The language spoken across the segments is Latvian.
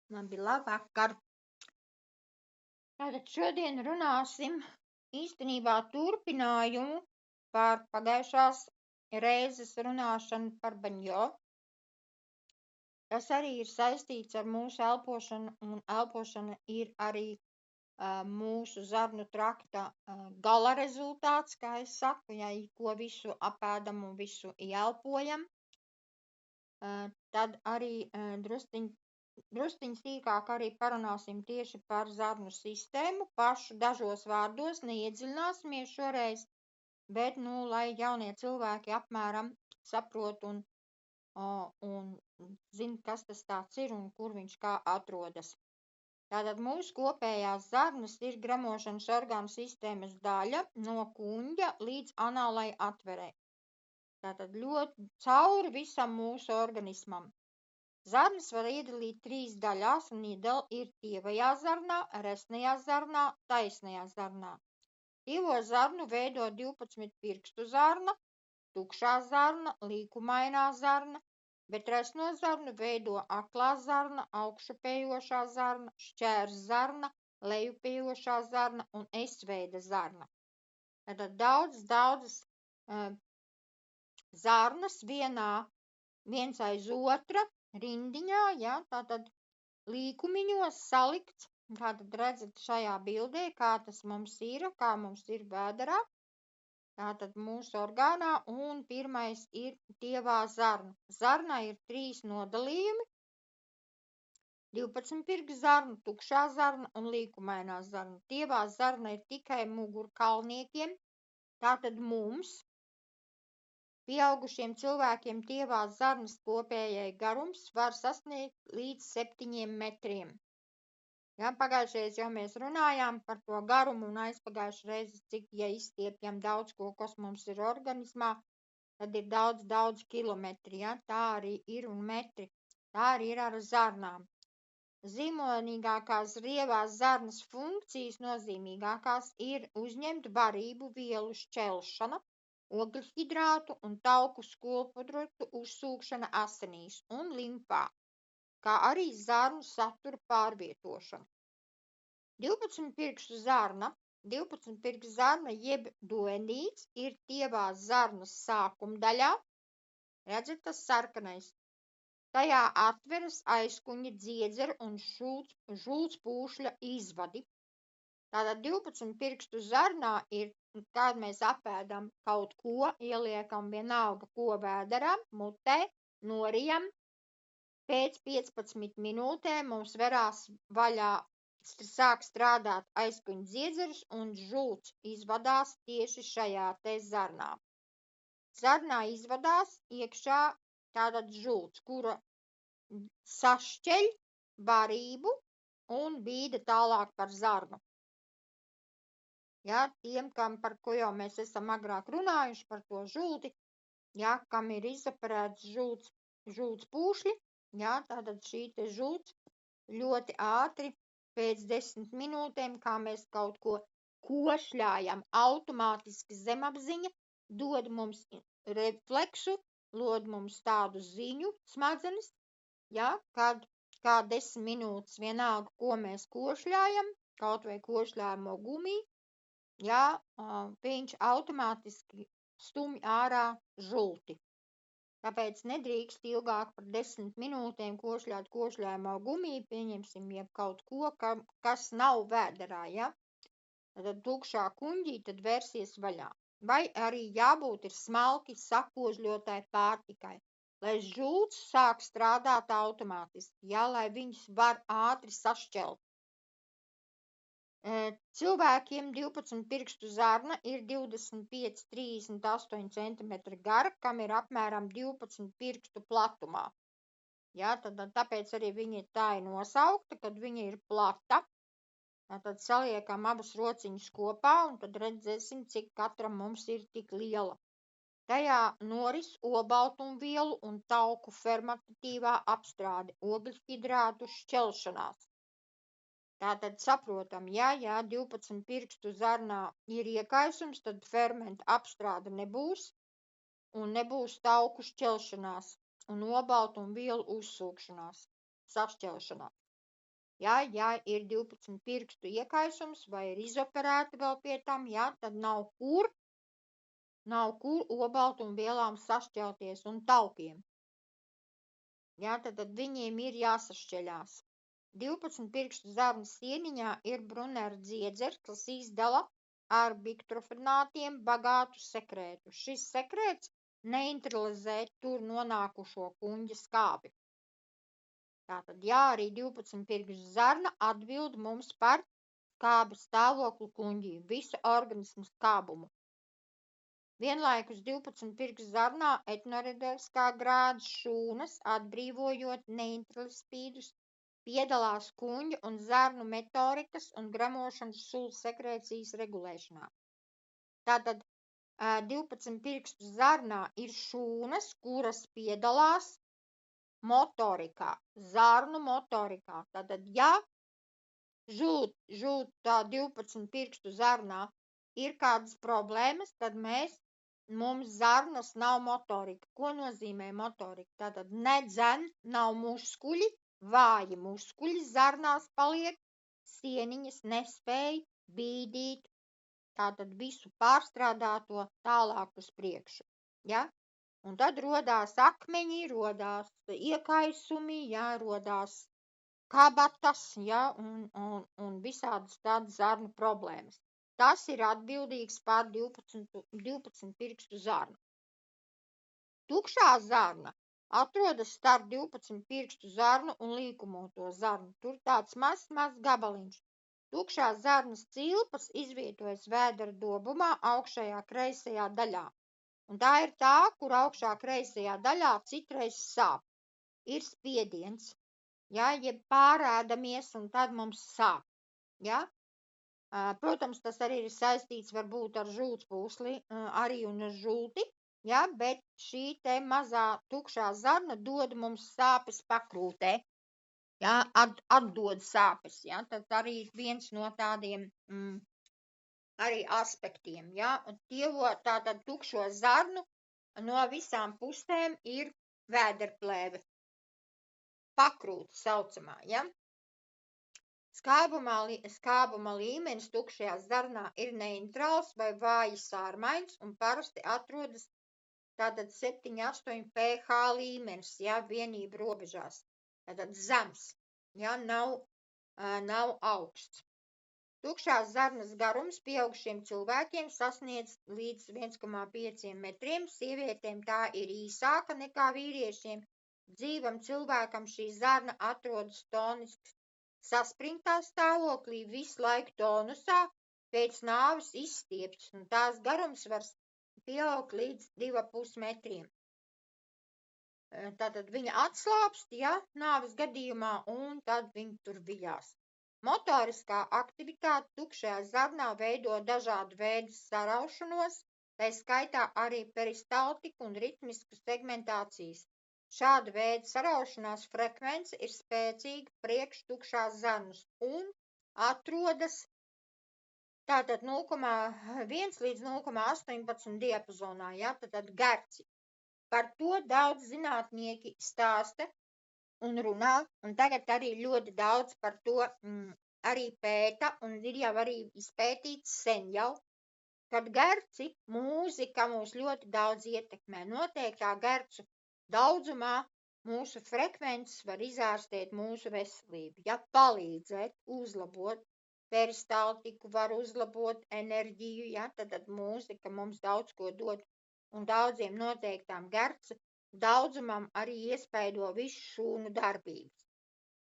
Labvakar! Tātad šodien runāsim īstenībā turpinājumu par pagājušās reizes runāšanu par baņo. Tas arī ir saistīts ar mūsu elpošanu, un elpošana ir arī mūsu zarnu trakta gala rezultāts, kā es saku, ja ko visu apēdam un visu ielpojam. Tad arī drusciņ sīkāk arī parunāsim tieši par zarnu sistēmu, pašu dažos vārdos, neiedziļināsimies šoreiz, bet, lai jaunie cilvēki apmēram saprot un zin, kas tas tāds ir un kur viņš kā atrodas. Tātad mūsu kopējās zarnas ir gramošanas orgānu sistēmas daļa no kuņģa līdz anālai atverei. Tātad ļoti cauri visam mūsu organismam. Zarnas var iedalīt 3 daļās, un ir tievajā zarnā, resnajā zarnā, taisnajā zarnā. Tievo zarnu veido 12 pirkstu zarna, tukšā zarna, līkumainā zarna, bet resno zarnu veido aklā zarna, augšupējošā zarna, šķērs zarna, lejupējošā zarna un S-veida zarna. Tātad daudzas zarnas viens aiz otra rindiņā, ja, tātad līkumiņos salikts, tātad redzat šajā bildē, kā tas mums ir, kā mums ir vēderā, tātad mūsu orgānā, un pirmais ir tievā zarna. Zarnā ir 3 nodalījumi, 12 pirkstu zarna, tukšā zarna un līkumainā zarna. Tievā zarna ir tikai mugurkalniekiem, tātad mums, pieaugušiem cilvēkiem, tievās zarnas kopējai garums var sasniegt līdz 7 metriem. Ja, pagājušajā jau mēs runājām par to garumu un aizpagājušajā reizi, cik, ja izstiepjam daudz ko, kas mums ir organismā, tad ir daudz kilometri, ja, tā arī ir un metri. Tā arī ir ar zarnām. Zīmolīgākās rievās zarnas funkcijas nozīmīgākās ir uzņemt barību vielu šķelšana, ogļhidrātu un tauku skopudrtu uzsūkšana asinīs un limfā, kā arī zarnu satura pārvietošana. 12 pirkstu zarna jeb duendīts ir tievās zarnas sākumdaļā, redzat, tas sarkanais. Tajā atveras aizkuņa dziedzeru un žultspūšļa izvadi. Tātad 12 pirkstu zarnā ir, kad mēs apēdam kaut ko, ieliekam vienalga ko vēderā, mutē, norijam, pēc 15 minūtēm mums verās vaļā, sāk strādāt aizkuņa dziedzeris un žults izvadās tieši šajā te zarnā. Zarnā izvadās iekšā tātad žults, kura sašķeļ barību un bīda tālāk par zarnu. Ja, tiem, par ko jau mēs esam agrāk runājuši par to žulti, ja, kam ir izoperēts žults pūšļi, ja, tātad šī te žults ļoti ātri pēc 10 minūtēm, kā mēs kaut ko košļājam, automātiski zemapziņa dod mums refleksu, dod mums tādu ziņu smadzenes, ja, kad kā 10 minūtes vienalga, ko mēs košļājam, kaut vai košļājamo gumiju, ja, viņš automātiski stumj ārā žulti. Tāpēc nedrīkst ilgāk par 10 minūtēm košļājamo gumiju, pieņemsim jeb kaut ko, kas nav vēderā, ja. Tad tukšā kuņģī tad vērsies vaļā. Vai arī jābūt ir smalki sakožļotai pārtikai, lai žults sāk strādāt automātiski, ja, lai viņus var ātri sašķelt. Cilvēkiem 12 pirkstu zarna ir 25–38 cm gara, kam ir apmēram 12 pirkstu platumā. Ja, tāpēc arī viņa tā ir nosaukta, kad viņa ir plata. Tad saliekam abas rociņas kopā un tad redzēsim, cik katram mums ir tik liela. Tajā noris olbaltumvielu un tauku fermentatīvā apstrāde, ogļhidrātu šķelšanās. Tātad saprotam, ja 12 pirkstu zarnā ir iekaisums, tad fermenta apstrāde nebūs un nebūs tauku šķelšanās un olbaltumvielu uzsūkšanās, sašķelšanās. Ja ir 12 pirkstu iekaisums vai ir izoperēta vēl pie tam, tad nav kur obaltumvielām sašķelties un taukiem. Tad viņiem ir jāsašķeļās. 12 pirkstu zarnas sieniņā ir Brunner dziedzers, kas izdala ar biktrofenātiem bagātu sekrētu. Šis sekrēts neutralizē tur nonākušo kuņģa skābi. Tātad, arī 12 pirkstu zarna atbild mums par skāba stāvokli kuņģī, visu organismu skābumu. Vienlaikus 12 pirkstu zarnā etnorederiskā grāda šūnas, atbrīvojot neutralispīdus, piedalās kuņģa un zarnu motorikas un gramošanas sulu sekrecijas regulēšanā. Tātad 12 pirkstu zarnā ir šūnas, kuras piedalās motorikā, zarnu motorikā. Tātad, žūt tā 12 pirkstu zarnā ir kādas problēmas, tad mums zarnas nav motorika. Ko nozīmē motorika? Tātad nedzen, nav muskuļi, vāji muskuļi zarnās paliek, sieniņas nespēj bīdīt, tātad visu pārstrādāto tālāk uz priekšu. Un tad rodās akmeņi, rodās iekaisumi, rodās kabatas, un visādas tādas zarnu problēmas. Tas ir atbildīgs par 12 pirkstu zarnu. Tukšā zarna atrodas starp 12 pirkstu zarnu un līkumoto zarnu. Tur tāds mazs gabaliņš. Tukšās zarnas cilpas izvietojas vēdera dobumā augšējā kreisajā daļā. Un tā ir tā, kur augšā kreisajā daļā citreiz sāp. Ir spiediens, jeb pārēdamies, un tad mums sāp. Protams, tas arī ir saistīts varbūt ar žultspūsli, arī un ar žulti, bet šī te mazā tukšā zarna dod mums sāpes pakrūtē, atdod sāpes, tad arī viens no tādiem arī aspektiem, Tievo tātad tukšo zarnu no visām pusēm ir vēderplēve, pakrūte saucamā, Skābuma līmenis tukšajā zarnā ir neitrāls vai vāji sārmains un parasti atrodas tātad 7–8 pH līmenis, vienību robežās. Tātad zems, nav augsts. Tukšās zarnas garums pieaugušiem cilvēkiem sasniedz līdz 1,5 metriem, sievietēm tā ir īsāka nekā vīriešiem. Dzīvam cilvēkam šī zarna atrodas tonisks saspringtā stāvoklī, visu laiku tonusā, pēc nāves izstiepts, un tās garums var pieaugt līdz 2,5 metriem. Tātad viņa atslāpst, nāves gadījumā, un tad viņa tur viļās. Motoriskā aktivitāte tukšajā zarnā veido dažādu veidu saraušanos, tai skaitā arī peristaltiku un ritmisku segmentācijas. Šāda veida saraušanās frekvence ir spēcīga priekš tukšās zarnas un atrodas tātad 0,1 līdz 0,18 diapazonā, tātad gerci. Par to daudz zinātnieki stāsta un runā, un tagad arī ļoti daudz par to arī pēta, un ir jau arī izpētīts sen jau, kad gerci, mūzika mūs ļoti daudz ietekmē. Noteiktā gercu daudzumā mūsu frekvences var izārstēt mūsu veselību, palīdzēt, uzlabot peristaltiku, var uzlabot enerģiju, tad mūzika mums daudz ko dod, un daudziem noteiktām gercu daudzumam arī iespaido visu šūnu darbības.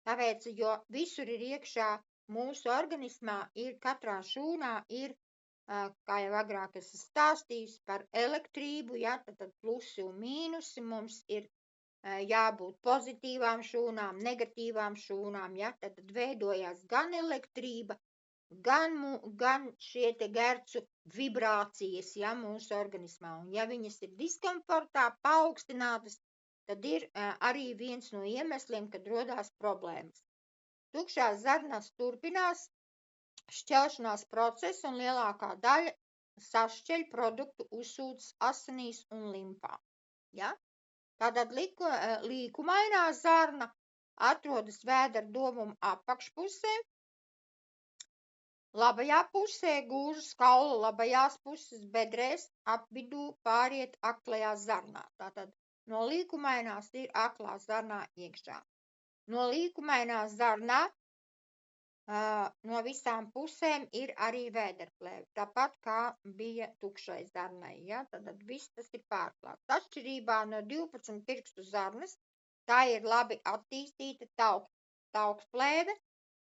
Tāpēc, jo visur ir iekšā mūsu organismā, katrā šūnā ir, kā jau agrāk esmu stāstījusi par elektrību, tad plusi un mīnusi, mums ir jābūt pozitīvām šūnām, negatīvām šūnām, tad veidojās gan elektrība, gan šie te gercu vibrācijas, mūsu organismā, un ja viņas ir diskomfortā, paaugstinātas, tad ir arī viens no iemesliem, kad rodās problēmas. Tukšās zarnās turpinās šķelšanās procesu, un lielākā daļa sašķeļ produktu uzsūcas asinīs un limfā. Tātad līkumainā zarna atrodas vēdera domuma apakšpusē. Labajā pusē gūžas kaula labajās puses bedrēs, ap vidū pāriet aklajā zarnā. Tātad no līkumainās ir aklā zarnā iekšā. No līkumainā zarnā no visām pusēm ir arī vēderplēve, tāpat kā bija tukšai zarnai. Ja? Tad viss tas ir pārklāts. Atšķirībā no 12 pirkstu zarnas, tā ir labi attīstīta taukplēve,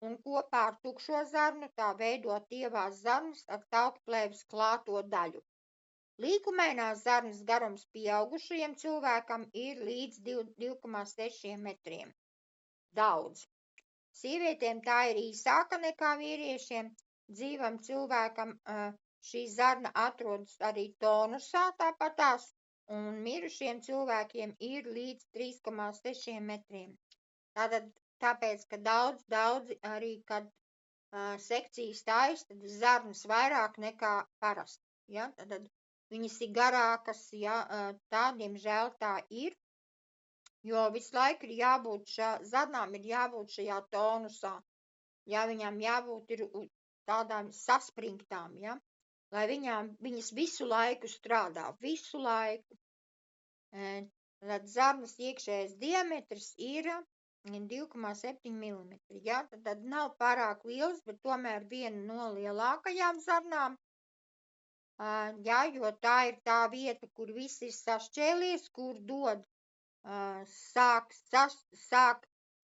un kopā ar tukšo zarnu tā veido tievās zarnas ar taukplēves klāto daļu. Līkumainās zarnas garums pieaugušajam cilvēkam ir līdz 2,6 metriem. Daudz. Sievietēm tā ir īsāka nekā vīriešiem. Dzīvam cilvēkam šī zarna atrodas arī tonusā tāpatās, un mirušiem cilvēkiem ir līdz 3,6 metriem. Tāpēc, ka daudzi arī, kad sekcijas tājas, tad zarnas vairāk nekā parasti. Ja? Tad viņas ir garākas, ja? Tā, diemžēl, tā ir. Jo visu laiku ir jābūt zarnām ir jābūt šajā tonusā, ja viņām jābūt ir tādām saspringtām, ja, lai viņas visu laiku strādā, visu laiku. Tad zarnas iekšējais diametrs ir 2,7 mm, ja, tad nav pārāk liels, bet tomēr viena no lielākajām zarnām, ja, jo tā ir tā vieta, kur viss ir sašķēlies, kur dod sāk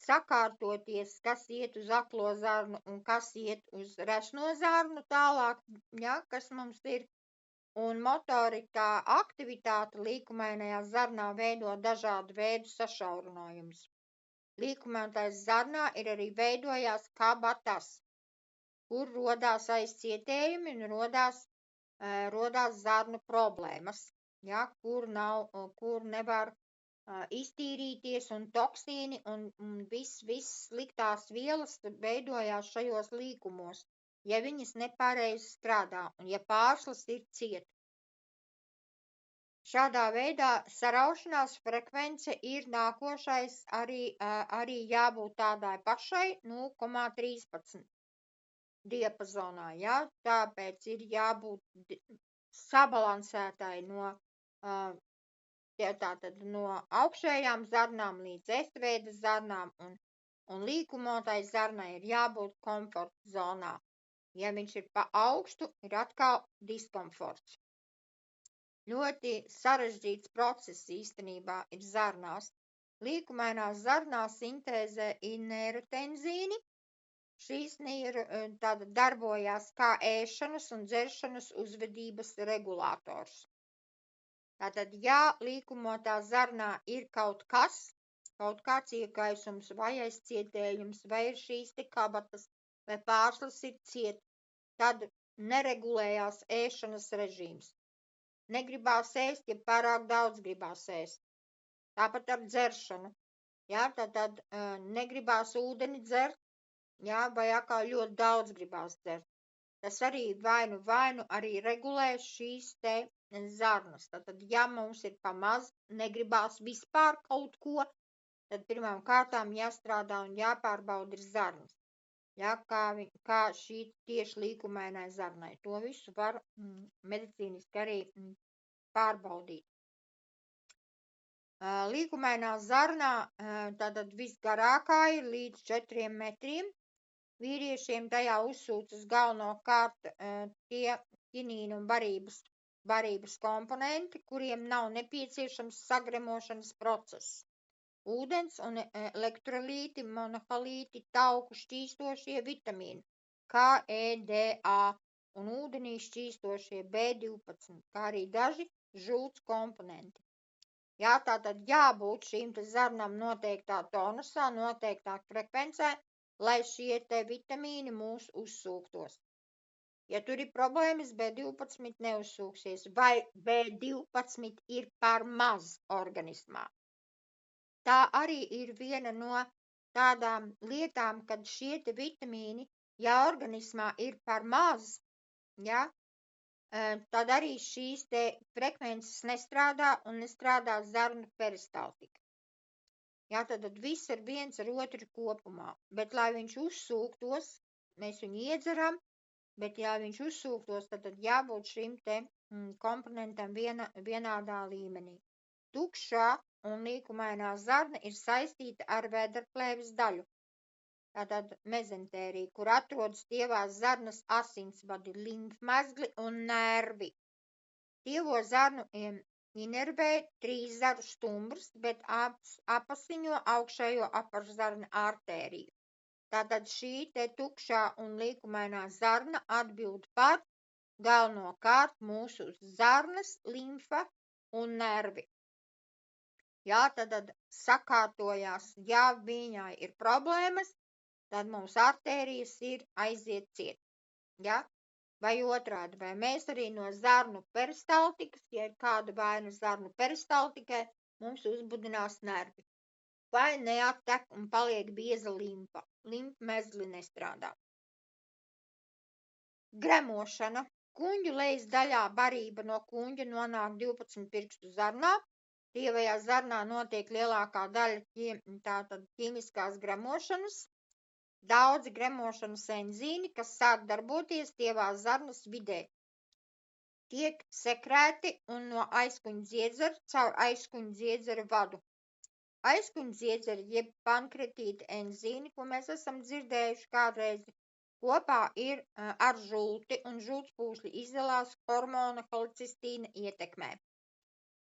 sakārtoties, kas iet uz aklo zarnu un kas iet uz resno zarnu tālāk, ja, kas mums ir. Un motorikā aktivitāte līkumainajā zarnā veido dažādu veidu sašaurinājumus. Līkumainais zarnā ir arī veidojās kabatas, kur rodās aizcietējumi un rodās zarnu problēmas, ja, kur nevar iztīrīties un toksīni un viss sliktās vielas veidojās šajos līkumos, ja viņas nepareizi strādā un ja pārslas ir cieta. Šādā veidā saraušanās frekvence ir nākošais arī jābūt tādai pašai 0,13 diapazonā, ja? Tāpēc ir jābūt sabalansētai tātad no augšējām zarnām līdz S-veida zarnām un līkumotai zarnai ir jābūt komforta zonā. Ja viņš ir pa augstu, ir atkal diskomforts. Ļoti sarežģīts process īstenībā ir zarnās. Līkumainās zarnās sintēzē ir neirotenzīni. Šīs darbojās kā ēšanas un dzeršanas uzvedības regulators. Tātad, ja līkumotā zarnā ir kaut kāds iekaisums vai aizcietējums, vai ir šīs te kabatas, vai pārslas ir ciet, tad neregulējās ēšanas režīms. Negribās ēst, ja pārāk daudz gribās ēst. Tāpat ar dzeršanu. Ja, tad negribās ūdeni dzert, ja, vai atkal ļoti daudz gribās dzert. Tas arī vainu arī regulē šīs te zarnas. Tātad, ja mums ir pamaz, negribās vispār kaut ko, tad pirmām kārtām jāstrādā un jāpārbauda ir zarnas. Ja, kā šī tieši līkumainai zarnai. To visu var medicīniski arī pārbaudīt. Līkumainā zarnā tātad visgarākā ir līdz 4 metriem. Vīriešiem tajā uzsūcas galvenokārt tie ķinīnu un barības komponenti, kuriem nav nepieciešams sagremošanas process. Ūdens un elektrolīti, monohalīti, tauku šķīstošie vitamīni, K, E, D, A un ūdenī šķīstošie B12, kā arī daži žults komponenti. Jā, tātad jābūt šīm te zarnam noteiktā tonusā, noteiktā frekvencē, lai šie te vitamīni mūs uzsūktos. Ja tur ir problēmas, B12 neuzsūksies, vai B12 ir par maz organismā. Tā arī ir viena no tādām lietām, kad šie te vitamīni, ja organismā ir par maz, ja, tad arī šīs te frekvences nestrādā un nestrādā zarnu peristaltika. Jā, tad viss ir viens ar otru kopumā, bet, lai viņš uzsūktos, mēs viņu iedzeram, bet, ja viņš uzsūktos, tad jābūt šim te komponentam vienādā līmenī. Tukšā un līkumainā zarna ir saistīta ar vēderplēves daļu, tātad mezentēriju, kur atrodas tievās zarnas asinsvadi, limfmezgli un nervi. Tievo zarnu inervē trīszaru stumbrs, bet apasiņo augšējo apakšzarnu artēriju. Tātad šī te tukšā un līkumainā zarna atbild par galvenokārt mūsu zarnas, limfa un nervi. Jā, tad sakārtojās, ja viņai ir problēmas, tad mums artērijas ir aiziet ciet. Ja? Vai otrādi, vai mēs arī no zarnu peristaltikas, ja ir kāda vaina zarnu peristaltikai, mums uzbudinās nervi. Vai neattek un paliek bieza limfa. Limfmezgli nestrādā. Gremošana. Kuņģu lejas daļā barība no kuņģa nonāk 12 pirkstu zarnā. Tievajā zarnā notiek lielākā daļa tātad ķīmiskās gremošanas. Daudzi gremošanas enzīmi, kas sāk darboties tievās zarnas vidē, tiek sekrēti un no aizkuņa dziedzera caur aizkuņa dziedzera vadu. Aizkuņa dziedzera jeb pankretīta enzīmi, ko mēs esam dzirdējuši kādreiz, kopā ir ar žulti un žultspūšļi izdalās hormona holicistīna ietekmē.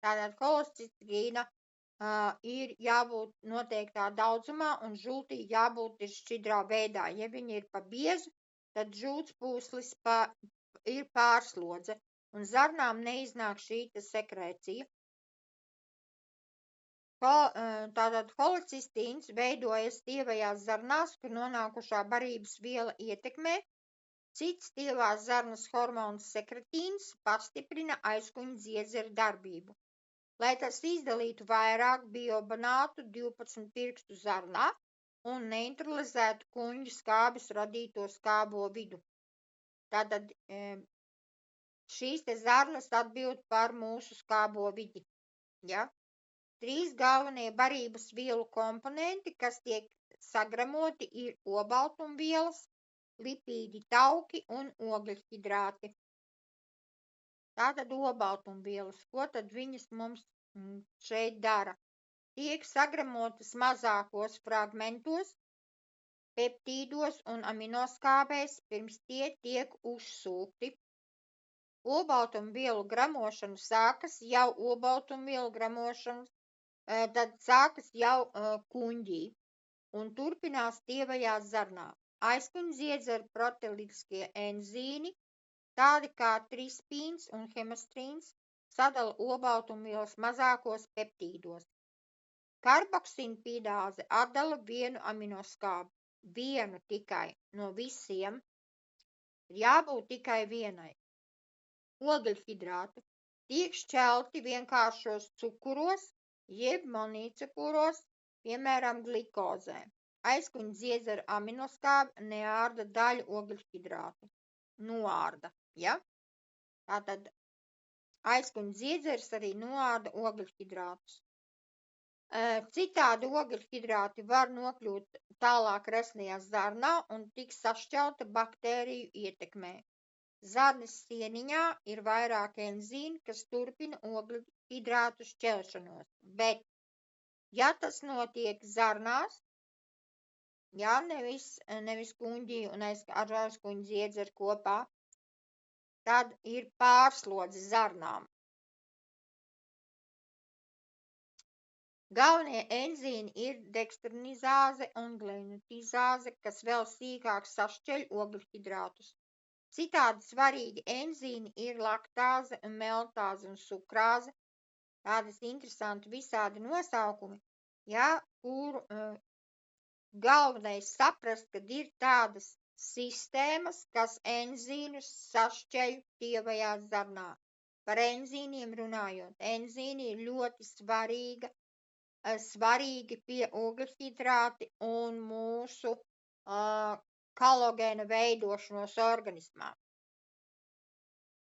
Tātad holicistīna ir jābūt noteiktā daudzumā un žultī jābūt ir šķidrā veidā. Ja viņi ir pa biezu, tad žultspūslis ir pārslodze un zarnām neiznāk šī sekrēcija. Tātad holicistīns veidojas tievajās zarnās, kur nonākušā barības viela ietekmē. Cits tievās zarnas hormons sekretīns pastiprina aizkuņa dziedzera darbību. Lai tas izdalītu vairāk biobonātu 12 pirkstu zarnā un neutralizētu kuņģa skābes radīto skābo vidu. Tātad šīs te zarnas atbild par mūsu skābo vidi. Ja? 3 galvenie barības vielu komponenti, kas tiek sagremoti, ir olbaltumvielas, lipīdi tauki un ogļhidrāti. Tātad olbaltumvielas, ko tad viņas mums šeit dara? Tiek sagremotas mazākos fragmentos, peptīdos un aminoskābēs, pirms tie tiek uzsūkti. Olbaltumvielu gremošana sākas jau tad sākas jau kuņģī un turpinās tievajā zarnā. Aizkuņa dziedzera proteīliskie enzīmi, tādi kā trispīns un hemostrīns, sadala olbaltumvielas mazākos peptīdos. Karboksinpīdāze atdala vienu aminoskābu, vienu tikai no visiem, ir jābūt tikai vienai. Ogļhidrāti tiek šķelti vienkāršos cukuros, jeb monīcukuros, piemēram, glikozē. Aizkuņa dziedzera aminoskābe neārda daļu ogļhidrātu. Noārda, ja? Tātad aizkuņa dziedzers arī noārda ogļhidrātus. Citādi ogļhidrāti var nokļūt tālāk resnajā zarnā un tiks sašķelta baktēriju ietekmē. Zarnas sieniņā ir vairāk enzīmi, kas turpina ogļhidrātu šķelšanos, bet, ja tas notiek zarnās, ja nevis kuņģī un ar aizkuņa dziedzeru kopā, tad ir pārslodze zarnām. Galvenie enzīmi ir dekstrinizāze un glutinizāze, kas vēl sīkāk sašķeļ ogļhidrātus. Citādi svarīgi enzīmi ir laktāze, meltāze un sukrāze, tādas interesanti visādi nosaukumi, ja, kur galvenais saprast, kad ir tādas sistēmas, kas enzīmus sašķeļ tievajā zarnā. Par enzīmiem runājot, enzīmi ir ļoti svarīgi pie ogļhidrāti un mūsu kolagēna veidošanos organismā.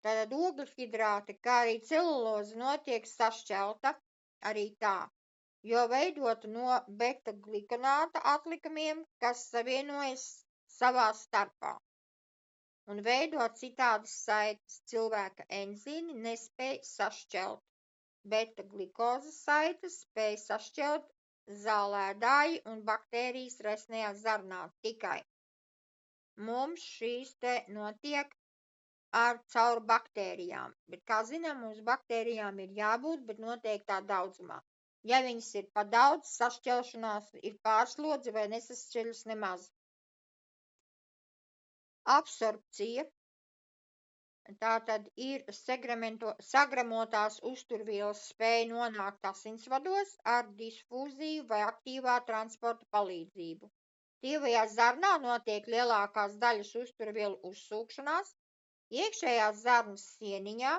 Tātad ogļhidrāti, kā arī celuloze notiek sašķelta arī tā. jo veidota no beta-glikonāta atlikumiem, kas savienojas savā starpā un veido citādas saites. Cilvēka enzīmi nespēj sašķelt beta-glikozes saites, spēj sašķelt zālēdāji un baktērijas resnajā zarnā tikai. Mums šīs te notiek caur baktērijām, bet, kā zinām, mums baktērijām ir jābūt, bet noteiktā daudzumā. Ja viņas ir pa daudz, sašķelšanās ir pārslodze vai nesašķeļas nemaz. Absorpcija. Tātad ir sagramotās uzturvielas spēja nonākt asinsvados ar difūziju vai aktīvā transporta palīdzību. Tievajā zarnā notiek lielākās daļas uzturvielu uzsūkšanās, iekšējās zarnas sieniņā,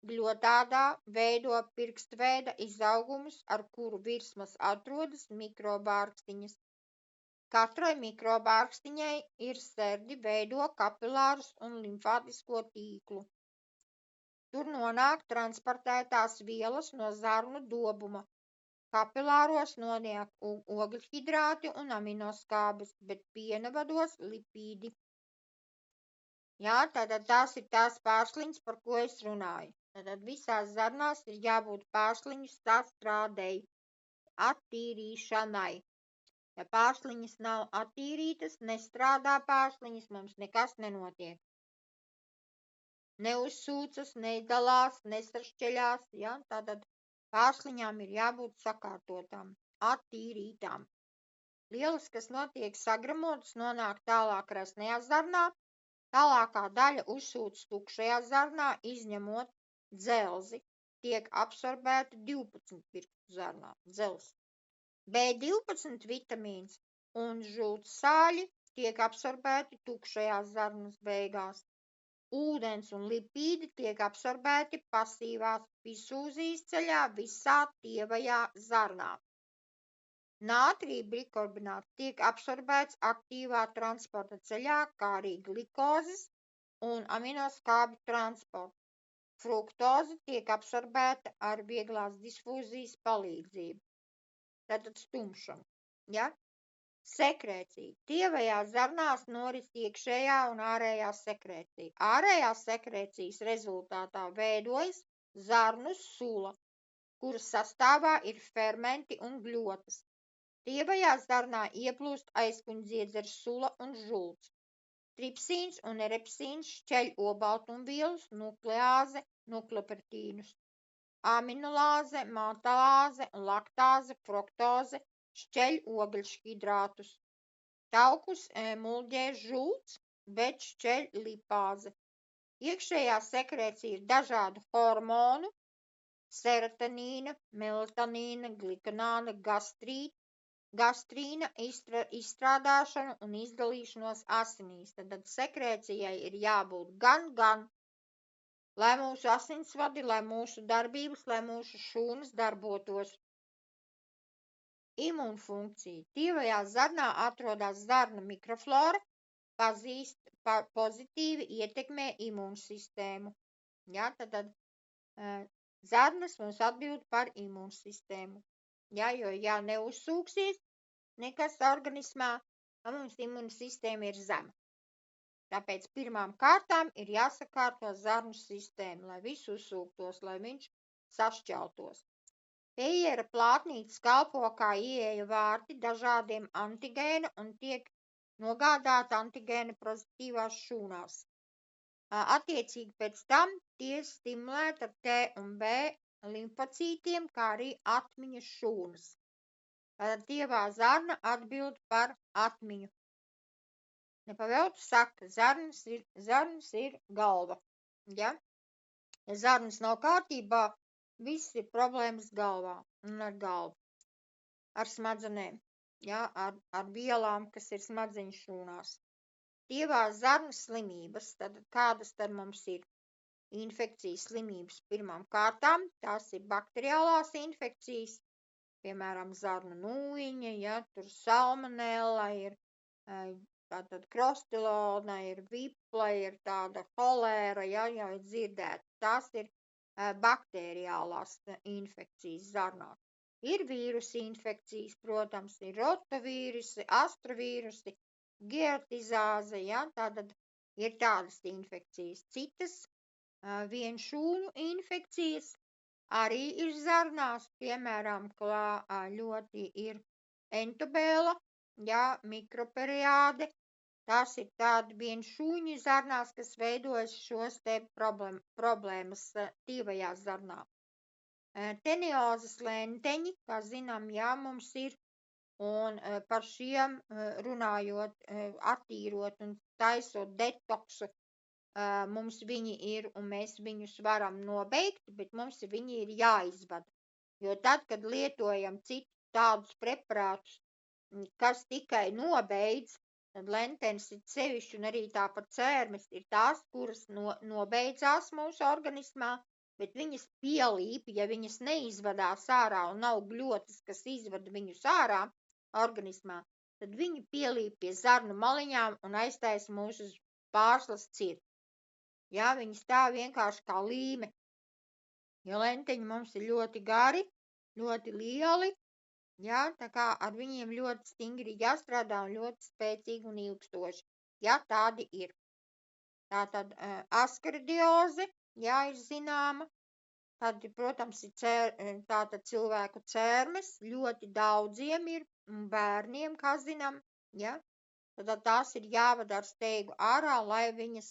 gļotādā veido pirkstveida izaugumus, ar kuru virsmas atrodas mikrobārkstiņas. Katrai mikrobārkstiņai ir serdi, veido kapilārus un limfātisko tīklu. Tur nonāk transportētās vielas no zarnu dobuma. Kapilāros nonāk ogļhidrāti un aminoskābes, bet piena vados lipīdi. Jā, tātad tās ir tās pārsliņas, par ko es runāju. Tātad visās zarnās ir jābūt pārsliņu sastrādei, attīrīšanai. Ja pārsliņas nav attīrītas, nestrādā pārsliņas, mums nekas nenotiek. Neuzsūcas, nedalās, nesašķeļās, ja? Tātad pārsliņām ir jābūt sakārtotām, attīrītām. Lielas, kas notiek sagramotas, nonāk tālāk resnajā zarnā, tālākā daļa uzsūcas tukšajā zarnā, izņemot dzelzi, tiek absorbēta 12 pirkstu zarnā, dzels. B12 vitamīns un žultsāļi tiek absorbēti tukšajās zarnas beigās. Ūdens un lipīdi tiek absorbēti pasīvās difūzijas ceļā visā tievajā zarnā. Nātrija bikarbonāts tiek absorbēts aktīvā transporta ceļā, kā arī glikozes un aminoskābju transporta. Fruktoze tiek absorbēta ar vieglās difūzijas palīdzību. Tātad stumšana, ja? Sekrēcija. Tievajās zarnās noris iekšējā un ārējā sekrēcija. Ārējās sekrēcijas rezultātā veidojas zarnu sula, kuras sastāvā ir fermenti un gļotas. Tievajā zarnā ieplūst aizkuņdziedzera sula un žults. Tripsīns un erepsīns šķeļ olbaltumvielus, nukleāze, nukleoprotīnus. Aminolāze, maltalāze un laktāze, fruktoze šķeļ ogļhidrātus. Taukus muļģē žults, bet šķeļ lipāze. Iekšējā sekrēcija ir dažādu hormonu, serotonīna, melatonīna, glikanāna, gastrīna izstrādāšanu un izdalīšanos asinīs. Tad sekrēcijai ir jābūt gan, lai mūsu asinsvadi, lai mūsu darbības, lai mūsu šūnas darbotos. Imunfunkcija. Tievajā zarnā atrodas zarnu mikroflora, pozitīvi ietekmē imunsistēmu. Ja, tad zarnas mums atbild par imunsistēmu. Ja, jo, ja neuzsūksies nekas organismā, tad mums imunsistēma ir zema. Tāpēc pirmām kārtām ir jāsakārto zarnu sistēma, lai viss uzsūktos, lai viņš sašķeltos. Peiera plātnītes kalpo kā ieeja vārti dažādiem antigēnu un tiek nogādāta antigēna pozitīvās šūnās. Attiecīgi pēc tam tie stimulēti ar T un B limfocītiem, kā arī atmiņas šūnas. Tātad tievā zarna atbild par atmiņu. Nepavēltu saka, zarnas ir galva. Ja? Ja zarnas nav kārtībā, viss ir problēmas galvā un ar galvu. Ar smadzenēm, ja? Ar vielām, kas ir smadzeņu šūnās. Tievās zarnas slimības, tad kādas tad mums ir? Infekcijas slimības pirmām kārtām, tās ir bakteriālās infekcijas, piemēram, zarnu nūjiņa, ja? Tur salmonella ir, tātad krostilona ir, vipla ir, tāda holēra, ja, jau ir dzirdēta. Tās ir bakteriālās infekcijas zarnās. Ir vīrusi infekcijas, protams, ir rotovīrusi, astrovīrusi, geotizāze, ja, tātad ir tādas infekcijas. Citas vienšūnu infekcijas arī ir zarnās, piemēram, ļoti ir entobēla, ja, mikroperiāde. Tās ir tādi vienšūņi zarnās, kas veidojas šos te problēmas tīvajā zarnā. Teniozes lenteņi, kā zinām, jā, mums ir, un par šiem runājot, attīrot un taisot detoksu, mums viņi ir, un mēs viņus varam nobeigt, bet mums viņi ir jāizvada. Jo tad, kad lietojam citu tādus preparātus, kas tikai nobeidz, tad lentenes ir sevišķi, un arī tāpat cērmes ir tās, kuras nobeidzās mūsu organismā, bet viņas pielīp, ja viņas neizvadās ārā un nav gļotas, kas izvada viņus ārā organismā, tad viņi pielīp pie zarnu maliņām un aiztaisa mūsu pārslas cirti. Jā, viņi stāv vienkārši kā līme, jo lenteņi mums ir ļoti gari, ļoti lieli, jā, tā kā ar viņiem ļoti stingri jāstrādā un ļoti spēcīgi un ilgstoši, ja tādi ir. Tātad askardiose, jā, ir zināma, tad, protams, ir tātad cilvēku cērmes, ļoti daudziem ir, un bērniem, kā zinām, ja, tad tās ir jāvada ar steigu ārā, lai viņas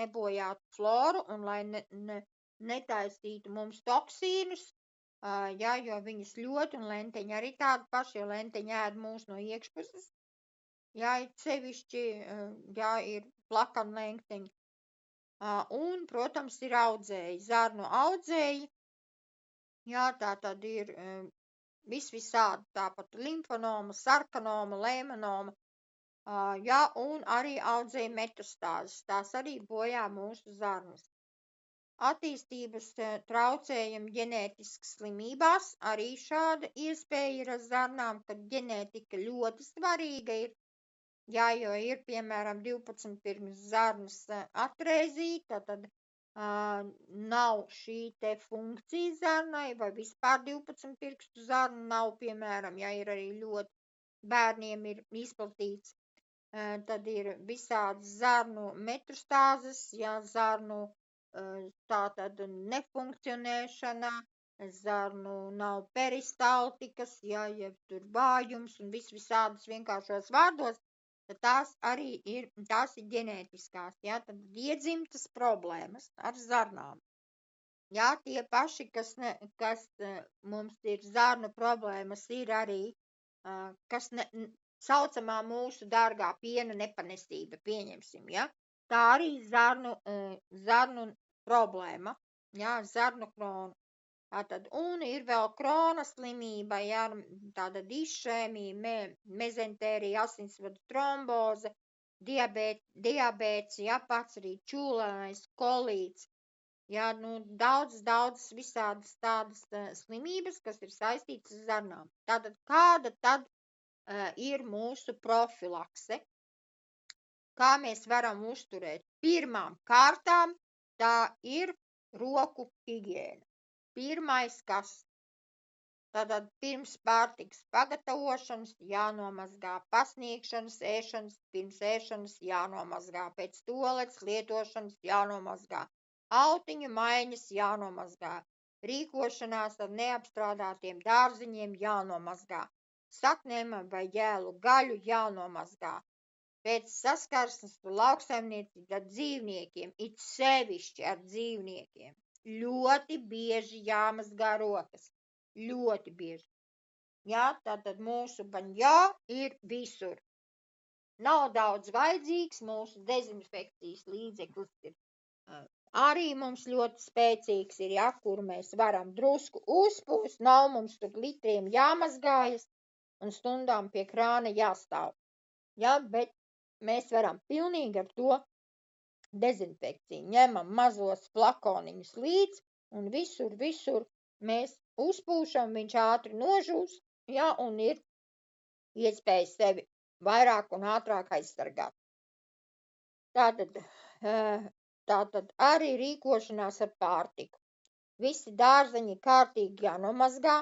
nebojātu floru un lai netaisītu mums toksīnus, ja, jo viņas ļoti, un lenteņi arī tādi paši, jo lenteņi ēd mūs no iekšpuses, ja, ir sevišķi, ja, ir plakanlenteņi. Un, protams, ir audzēji, zarnu audzēji, jā, tā tad ir visādi, tāpat limfonoma, sarkanoma, lēmanoma, jā, un arī audzēji metastāzes, tās arī bojā mūsu zarnas. Attīstības traucējumi ģenētiskas slimībās, arī šāda iespēja ir ar zarnām, kad ģenētika ļoti svarīga ir. Jā, jo ir, piemēram, 12 pirms zarnas atreizīta, tad nav šī te funkcija zarnai, vai vispār 12 pirkstu zarnu nav, piemēram, ja ir arī ļoti bērniem ir izplatīts, tad ir visādas zarnu metastāzes, ja zarnu tātad nefunkcionēšana, zarnu nav peristaltikas, ja tur vājums un visādas vienkāršos vārdos, tad tās arī ir, tās ir ģenētiskās, ja, tad iedzimtas problēmas ar zarnām. Jā, tie paši, kas mums ir zarnu problēmas, ir arī, kas saucamā mūsu dārgā piena nepanesība, pieņemsim, ja, tā arī zarnu problēma, jā, zarnu krona. Tātad, un ir vēl krona slimība, jā, tāda išēmija, mezentērija, asinsvadu tromboze, diabēts, jā, pats arī čūlēnais, kolīts, jā, daudz visādas tādas slimības, kas ir saistītas ar zarnām. Tātad, kāda tad ir mūsu profilakse? Kā mēs varam uzturēt? Pirmām kārtām tā ir roku higiēna. Pirmais, kas tātad pirms pārtikas pagatavošanas jānomazgā, pasniegšanas, ēšanas, pirms ēšanas jānomazgā, pēc toaletes lietošanas jānomazgā, autiņu maiņas jānomazgā, rīkošanās ar neapstrādātiem dārziņiem jānomazgā, saknēm vai ģēlu gaļu jānomazgā. Pēc saskarsmes ar lauksaimniecību ar dzīvniekiem, it sevišķi ar dzīvniekiem, ļoti bieži jāmazgā rokas, ļoti bieži. Jā, tātad mūsu baņā ir visur. Nav daudz vajadzīgs, mūsu dezinfekcijas līdzeklis ir arī mums ļoti spēcīgs ir, ja, kur mēs varam drusku uzpūst, nav mums tur litriem jāmazgājas un stundām pie krāna jāstāv. Jā, bet mēs varam pilnīgi ar to dezinfekciju. Ņemam mazos flakoniņus līdz un visur mēs uzpūšam, viņš ātri nožūs, ja, un ir iespēja sevi vairāk un ātrāk aizsargāt. Tātad arī rīkošanās ar pārtiku. Visi dārzeņi kārtīgi jānomazgā,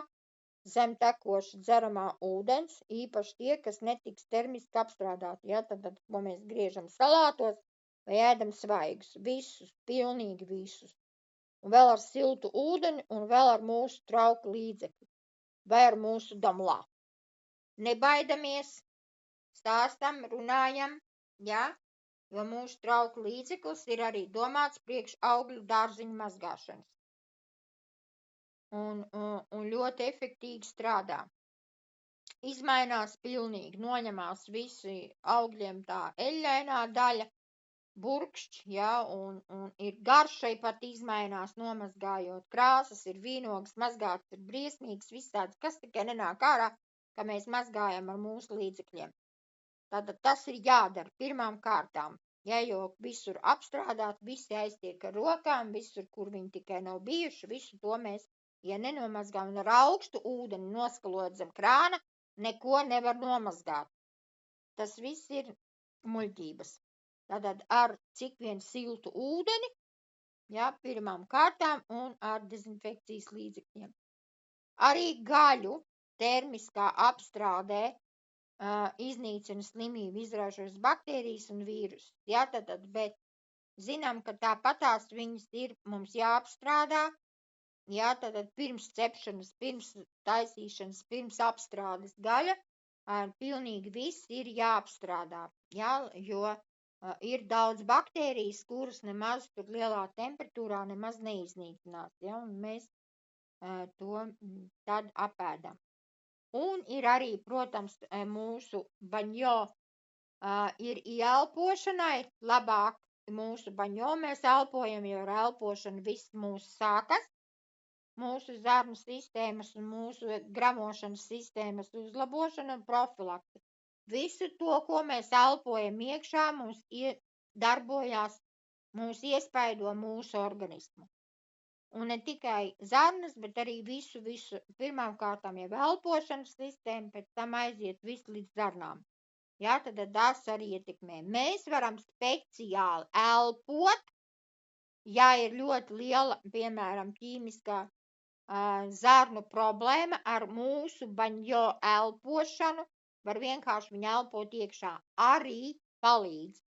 zem tekoša dzeramā ūdens, īpaši tie, kas netiks termiski apstrādāti, ja, tad, ko mēs griežam salātos vai ēdam svaigus, visus, pilnīgi visus. Un vēl ar siltu ūdeni un vēl ar mūsu trauku līdzekli vai ar mūsu damlā. Nebaidamies, stāstam, runājam, ja, jo mūsu trauku līdzeklis ir arī domāts priekš augļu dārziņu mazgāšanas. Un ļoti efektīgi strādā. Izmainās pilnīgi, noņemās visi augļiem tā eļļainā daļa, burkšķi, ja, un ir garšai pat izmainās, nomazgājot, krāsas ir vīnogas, mazgāts ir briesmīgs, visāds, kas tikai nenāk ārā, ka mēs mazgājam ar mūsu līdzekļiem. Tātad tas ir jādara pirmām kārtām, ja, jo visur apstrādāt, visi aiztiek ar rokām, visur, kur viņi tikai nav bijuši, visu to mēs, ja nenomazgājam un ar augstu ūdeni noskalot zem krāna, neko nevar nomazgāt. Tas viss ir muļķības. Tātad ar cik vien siltu ūdeni, ja, pirmām kārtām un ar dezinfekcijas līdzekļiem. Arī gaļu termiskā apstrādē iznīcina slimību izraisošas baktērijas un vīrusus. Ja, bet zinām, ka tāpatās viņas ir mums jāapstrādā, ja, pirms cepšanas, pirms taisīšanas, pirms apstrādes gaļa, pilnīgi viss ir jāapstrādā, ja, jo ir daudz baktērijas, kuras nemaz tur lielā temperatūrā nemaz neiznīcinās, ja, un mēs to tad apēdam. Un ir arī, protams, mūsu baņo ir ieelpošanai, labāk mūsu baņo mēs elpojam, jo ar elpošanu viss mūsu sākas, mūsu zarnu sistēmas un mūsu gramošanas sistēmas uzlabošana un profilakse. Visu to, ko mēs elpojam iekšā, mums darbojās, mūs iespaido mūsu organismu. Un ne tikai zarnas, bet arī visu, pirmām kārtām jau elpošanas sistēma, pēc tam aiziet visu līdz zarnām. Jā, tad tas arī ietekmē. Mēs varam speciāli elpot, ja ir ļoti liela, piemēram, ķīmiskā zarnu problēma ar mūsu baņo elpošanu, var vienkārši viņu elpot iekšā, arī palīdz,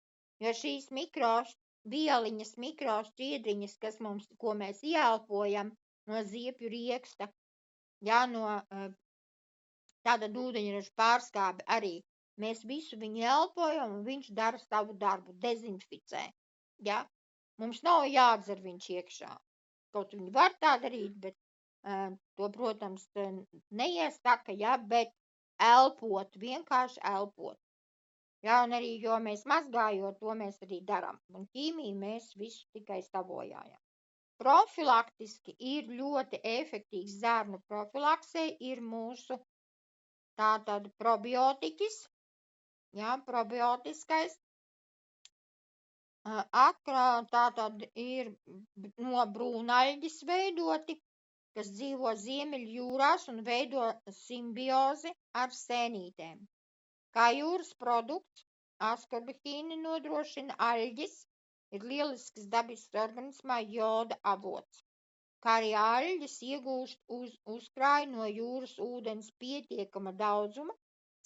jo šīs mikrovieliņas, mikrošķiedriņas, ko mēs ieelpojam no ziepju rieksta, ja, no tāda ūdeņraža pārskābe arī, mēs visu viņu elpojam un viņš dara savu darbu, dezinficē, ja, mums nav jādzer viņš iekšā, kaut viņi var tā darīt, bet to, protams, neiesaka, ja, bet elpot, vienkārši elpot. Jā, un arī, jo mēs mazgājot, to mēs arī darām. Un ķīmiju mēs visu tikai savojājam. Profilaktiski ir ļoti efektīvs zarnu profilaksē, ir mūsu tātad probiotikis, jā, probiotiskais. Tātad ir no brūnaļģis veidoti, kas dzīvo Ziemeļu jūrās un veido simbiozi ar sēnītēm. Kā jūras produkts, askorbihīni nodrošina aļģis, ir lielisks dabisks organismā joda avots, kā arī aļģis iegūst uzkrāj no jūras ūdens pietiekama daudzuma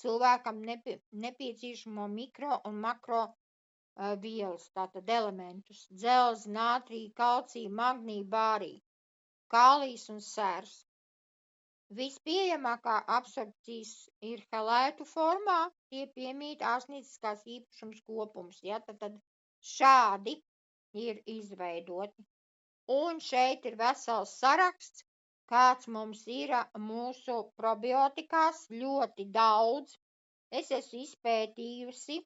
cilvēkam nepieciešamo mikro un makro vielas, tātad elementus, dzelzi, nātriju, kalciju, magniju, bāriju, kālijs un sērs. Vispieejamākā absorpcijas ir helētu formā, tie piemīt ārstnieciskās īpašums kopums, ja, tad šādi ir izveidoti. Un šeit ir vesels saraksts, kāds mums ir mūsu probiotikās, ļoti daudz. Es esmu izpētījusi,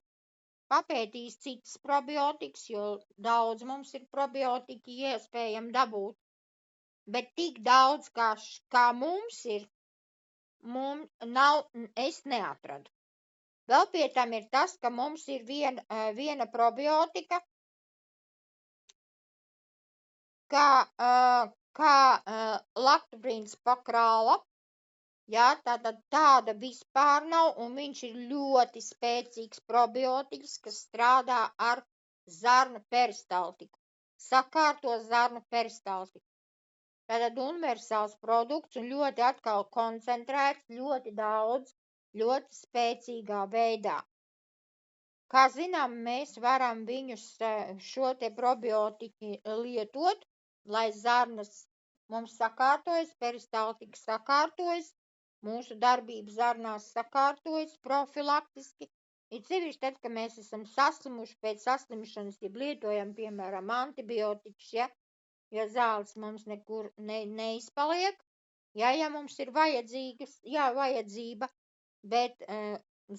papētījis citas probiotikas, jo daudz mums ir probiotiki iespējami dabūt. Bet tik daudz, kā mums ir, es neatradu. Vēl pie tam ir tas, ka mums ir viena probiotika, kā laktobrīns pakrāla, jā, tāda vispār nav, un viņš ir ļoti spēcīgs probiotiks, kas strādā ar zarnu peristaltiku, sakārto zarnu peristaltiku. Tātad universāls produkts un ļoti atkal koncentrēts, ļoti daudz, ļoti spēcīgā veidā. Kā zinām, mēs varam viņus šo te probiotiku lietot, lai zarnas mums sakārtojas, peristaltika sakārtojas, mūsu darbība zarnās sakārtojas profilaktiski. Ir sevišķi tad, kad mēs esam saslimuši pēc saslimšanas, ja lietojam, piemēram, antibiotikas, ja, jo zāles mums nekur neizpaliek, ja mums ir vajadzība, bet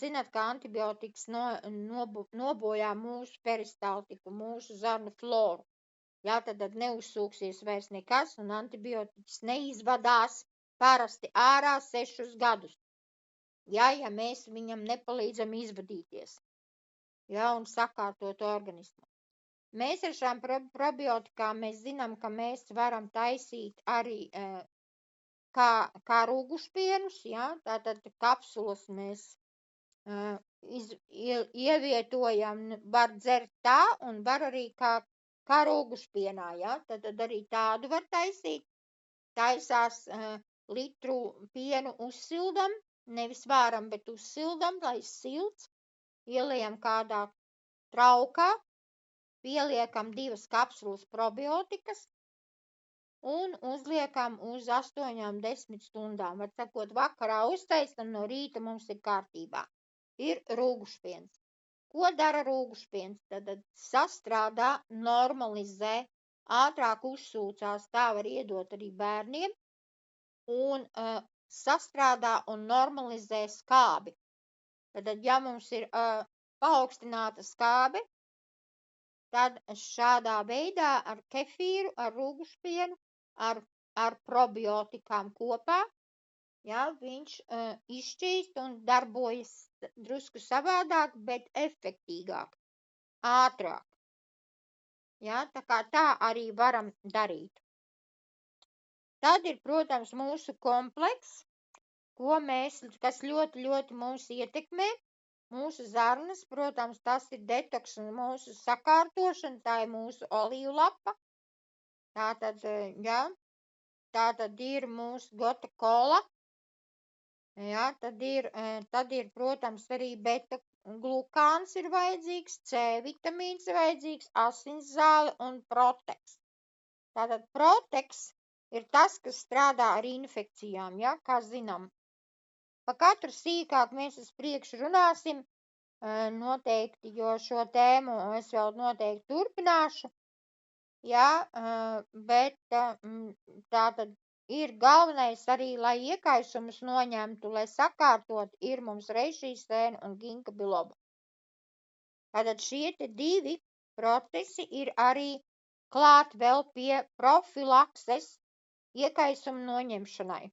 zināt, ka antibiotikas nobojā mūsu peristaltiku, mūsu zarnu floru. Jā, tad neuzsūksies vairs nekas, un antibiotikas neizvadās parasti ārā 6 gadus. Jā, ja mēs viņam nepalīdzam izvadīties, jā, un sakārtot organismu. Mēs ar šām probiotikām mēs zinām, ka mēs varam taisīt arī kā rūgušpienus, jā, tātad kapsulas mēs ievietojam, var dzert tā un var arī kā rūgušpienā, jā, tad arī tādu var taisīt. Taisās litru pienu uzsildam, nevis vāram, bet uzsildam, lai silts, ieliejam kādā traukā, pieliekam 2 kapsulas probiotikas un uzliekam uz 8–10 stundām. Var sakot, vakarā uztaisam, no rīta mums ir kārtībā. Ir rūgušpiens. Ko dara rūgušpiens? Tad sastrādā, normalizē, ātrāk uzsūcās, tā var iedot arī bērniem, un sastrādā un normalizē skābi. Tad, ja mums ir paaugstināta skābe, tad šādā veidā ar kefīru, ar rūgušpienu, ar probiotikām kopā, jā, viņš izšķīst un darbojas drusku savādāk, bet efektīgāk, ātrāk. Jā, tā arī varam darīt. Tad ir, protams, mūsu komplekss, kas ļoti, ļoti mūs ietekmē. Mūsu zarnas, protams, tas ir detoks un mūsu sakārtošana, tā ir mūsu olīvlapa. Tātad, jā, tātad ir mūsu gota kola. Jā, tad ir, protams, arī beta-glukāns ir vajadzīgs, C vitamīns ir vajadzīgs, asinszāle un proteks. Tātad proteks ir tas, kas strādā ar infekcijām, jā, kā zinām. Pa katru sīkāk mēs uz priekšu runāsim noteikti, jo šo tēmu es vēl noteikti turpināšu. Jā, bet tātad ir galvenais arī, lai iekaisumus noņemtu, lai sakārtot, ir mums reišīsēna un ginka biloba. Tātad šie te 2 procesi ir arī klāt vēl pie profilakses iekaisumu noņemšanai.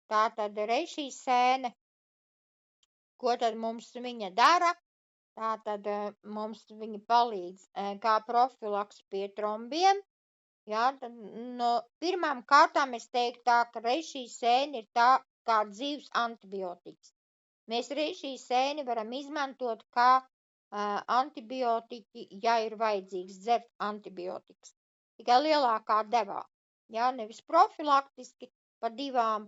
Tātad reišīsēne, ko tad mums viņa dara? Tātad mums viņa palīdz kā profilaks pie trombiem. Jā, tad no pirmām kārtām es teiktu tā, ka reišīsēne ir tā kā dzīves antibiotikas. Mēs reišīsēni varam izmantot kā antibiotiķi, ja ir vajadzīgs dzert antibiotikas. Tikai lielākā devā. Jā, nevis profilaktiski pa 2,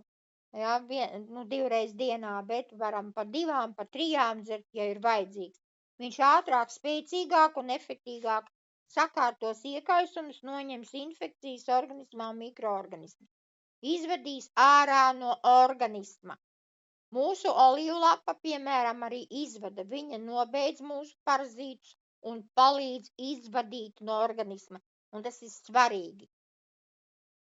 jā, 2 reiz dienā, bet varam pa 2, pa 3 dzert, ja ir vajadzīgs. Viņš ātrāk, spēcīgāk un efektīgāk sakārtos iekaisumus, noņems infekcijas organismā un mikroorganismu. Izvadīs ārā no organisma. Mūsu olīvlapa, piemēram, arī izvada. Viņa nobeidz mūsu parazītus un palīdz izvadīt no organisma. Un tas ir svarīgi.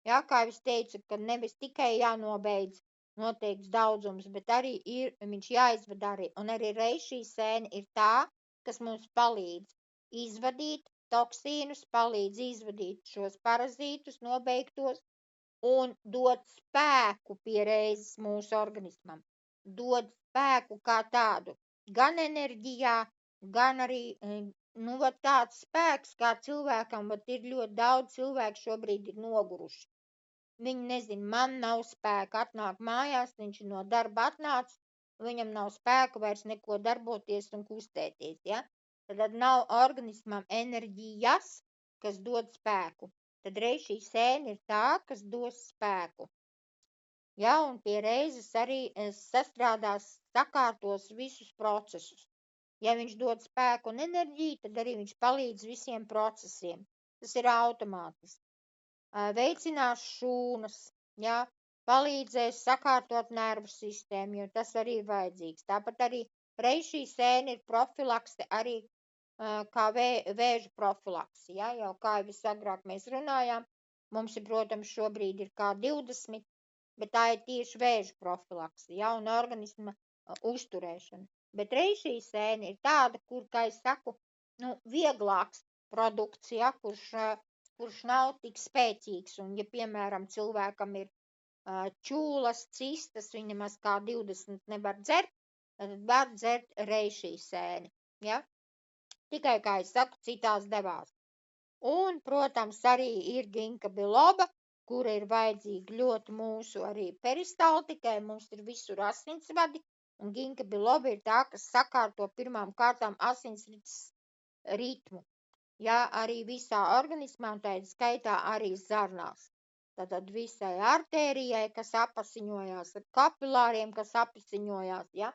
Jā, kā es teicu, ka nevis tikai jānobeidz noteikts daudzums, bet arī viņš jāizvada arī. Un arī reišīsēne ir tā, kas mums palīdz izvadīt toksīnus, palīdz izvadīt šos parazītus, nobeigtos un dot spēku pie reizes mūsu organismam. Dod spēku kā tādu, gan enerģijā, gan arī tāds spēks, kā cilvēkam, ir ļoti daudz cilvēku šobrīd ir noguruši. Viņi nezin, man nav spēka, atnāk mājās, viņš no darba atnācis, viņam nav spēka vairs neko darboties un kustēties, ja? Tad nav organismam enerģijas, kas dod spēku. tad reiz šī sēne ir tā, kas dos spēku. Ja, un pie reizes arī sastrādās, sakārtos visus procesus. Ja viņš dod spēku un enerģiju, tad arī viņš palīdz visiem procesiem. Tas ir automātiski. Veicinās šūnas, ja, palīdzēs sakārtot nervu sistēmu, jo tas arī ir vajadzīgs. Tāpat arī reiz šī sēne ir profilakse arī kā vēža profilakse. Ja, jau kā jau visagrāk mēs runājām, mums ir, protams, šobrīd ir kā 20, bet tā ir tieši vēža profilakse, ja, un organisma uzturēšana. Bet reiz šī sēne ir tāda, kur, kā es saku, vieglāks produkts, ja, kurš nav tik spēcīgs. Un, ja, piemēram, cilvēkam ir čūlas, cistas, viņa maz kā 20 nevar dzert, tad var dzert reiz šī sēne. Ja? Tikai, kā es saku, citās devās. Un, protams, arī ir ginka biloba, kura ir vajadzīga ļoti mūsu arī peristaltikai, mums ir visur asinsvadi, un ginka biloba ir tā, kas sakārto pirmām kārtām asinsrites ritmu. Ja, arī visā organismā, un tā ir skaitā arī zarnās. Tātad visai artērijai, kas apasiņojās, ar kapilāriem, kas apasiņojās, ja,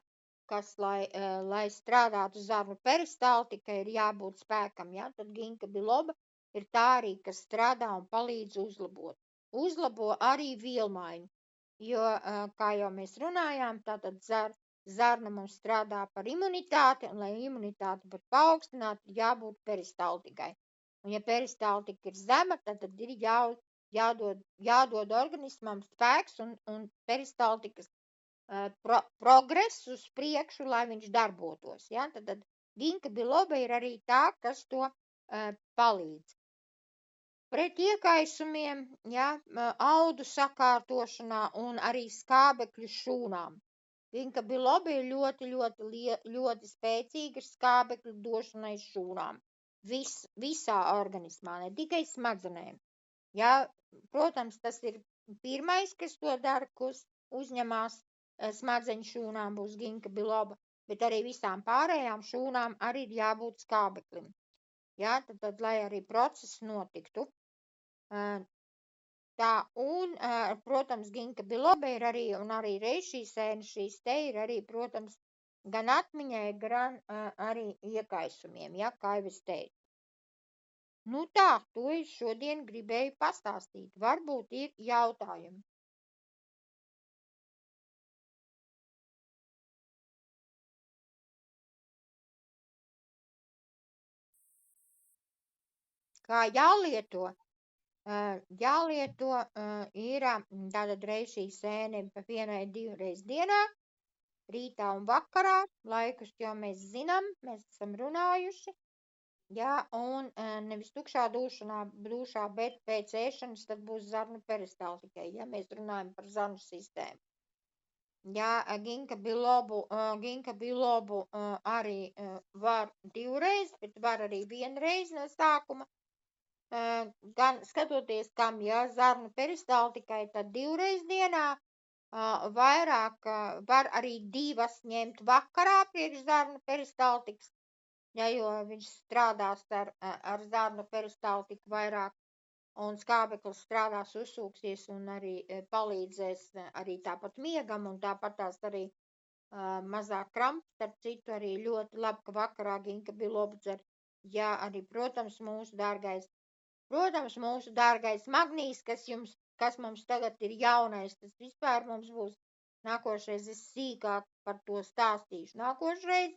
kas, lai strādātu zarnu peristaltika, ir jābūt spēkam, ja, tad ginka biloba ir tā arī, kas strādā un palīdz uzlabot. Uzlabo arī vielmaiņu, jo, kā jau mēs runājām, tātad zarna mums strādā par imunitāti, un lai imunitāti var paaugstināt, ir jābūt peristaltikai. Un ja peristaltika ir zema, tad ir jādod organismam spēks un peristaltikas progress uz priekšu, lai viņš darbotos. Ja? Tad ginka biloba ir arī tā, kas to palīdz. Pret iekaisumiem, ja, audu sakārtošanā un arī skābekļu šūnām. Ginka biloba ir ļoti spēcīga skābekļu došanai šūnām. Visā organismā, ne tikai smadzenēm. Ja, protams, tas ir pirmais, kas to dara, kas uzņemās smadzeņu šūnām, būs ginka biloba, bet arī visām pārējām šūnām arī ir jābūt skābeklim. Ja, tad lai arī process notiktu. Tā, un, protams, ginka biloba ir arī, un arī reiz šī sēne, šīs te ir arī, protams, gan atmiņai, gan arī iekaisumiem, ja, kā jau es teicu. Nu tā, to es šodien gribēju pastāstīt. Varbūt ir jautājumi. Kā jālieto? Jālieto ir tātad reiz šī sēne pa 1-2 reizes dienā, rītā un vakarā, laikus jau mēs zinām, mēs esam runājuši. Ja, un nevis tukšā dušā, bet pēc ēšanas tad būs zarnu peristaltikai, ja mēs runājam par zarnu sistēmu. Ja, ginka bilobu arī var 2 reizes, bet var arī 1 reizi no sākuma. Gan skatoties, kam, ja zarnu peristaltikai, tad 2 reizes dienā, vairāk var arī 2 ņemt vakarā priekš zarnu peristaltikas, ja, jo viņš strādās ar zarnu peristaltiku vairāk, un skābeklis strādās, uzsūksies un arī palīdzēs arī tāpat miegam, un tāpat tās arī mazāk kramps, starp citu arī ļoti labi, ka vakarā ginka bilobu dzer. Ja, arī, protams, mūsu dārgais magnīs, kas mums tagad ir jaunais, tas vispār mums būs nākošreiz, es sīkāk par to stāstīšu nākošreiz,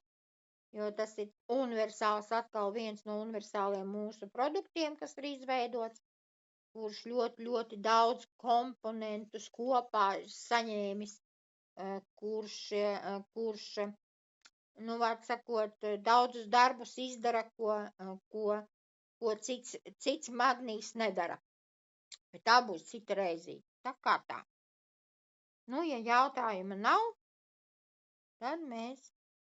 jo tas ir universāls, atkal viens no universāliem mūsu produktiem, kas ir izveidots, kurš ļoti daudz komponentus kopā saņēmis, kurš, vārds sakot, daudzus darbus izdara, ko cits magnīs nedara. Bet tā būs cita reizīte. Tā kā tā. Ja jautājuma nav, tad mēs